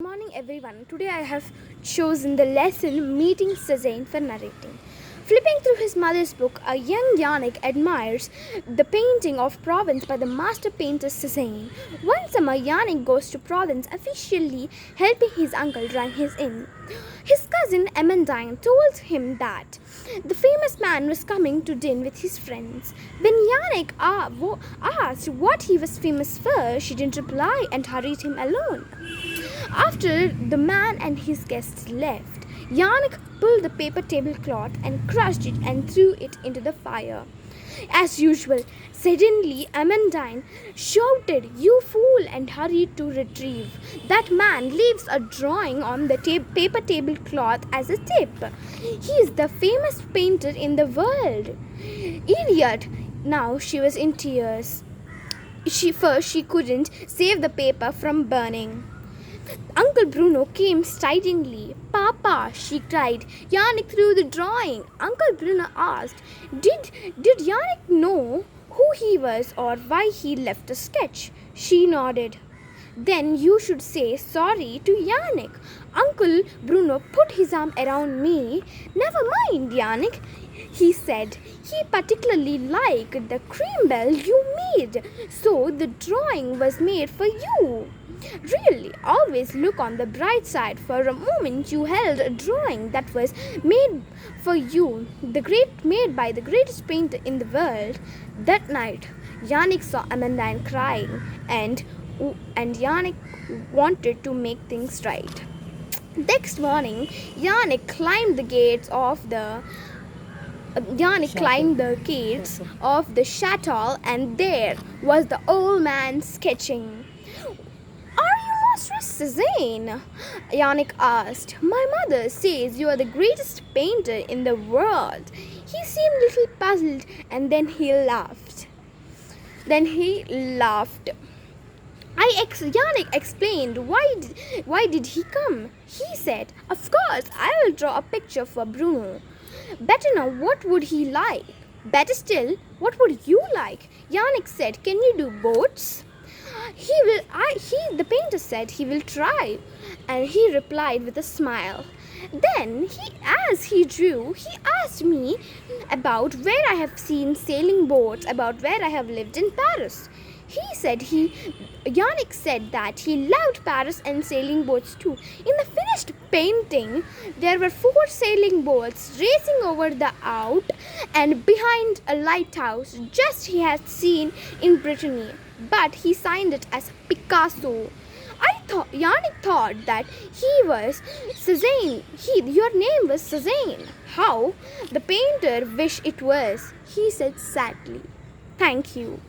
morning, everyone. Today I have chosen the lesson Meeting Cézanne for narrating. Flipping through his mother's book, a young Yannick admires the painting of Provence by the master painter Cézanne. One summer, Yannick goes to Provence, officially helping his uncle run his inn. His cousin Amandine told him that the famous man was coming to dine with his friends. When Yannick asked what he was famous for, she didn't reply and hurried him alone. After the man and his guests left, Yannick pulled the paper tablecloth and crushed it and threw it into the fire. As usual, suddenly Amandine shouted, "You fool!" and hurried to retrieve. That man leaves a drawing on the paper tablecloth as a tip. He is the famous painter in the world. Idiot! Now she was in tears. She couldn't save the paper from burning. Uncle Bruno came stridingly. "Papa," she cried, "Yannick threw the drawing." Uncle Bruno asked, Did Yannick know who he was or why he left a sketch?" She nodded. "Then you should say sorry to Yannick." Uncle Bruno put his arm around me. "Never mind, Yannick," he said. "He particularly liked the cream bell you made, so the drawing was made for you. Really, always look on the bright side. For a moment you held a drawing that was made for you, made by the greatest painter in the world." That night, Yannick saw Amandine crying, and Yannick wanted to make things right. Next morning, Yannick climbed the gates of the chateau, and there was the old man sketching. "Are you Master Cézanne?" Yannick asked. "My mother says you are the greatest painter in the world." He seemed a little puzzled, and then he laughed. Yannick explained why did he come. He said, "Of course, I will draw a picture for Bruno. Better now, what would he like?" "Better still, what would you like?" Yannick said. "Can you do boats?" The painter said he will try, and he replied with a smile. Then, as he drew, he asked me about where I have seen sailing boats, about where I have lived in Paris. Yannick said that he loved Paris and sailing boats too. In the finished painting, there were 4 sailing boats racing over the Out and behind a lighthouse, just he had seen in Brittany. But he signed it as Picasso. Yannick thought that he was Cézanne. Your name was Cézanne. How? The painter wished it was, he said sadly. Thank you.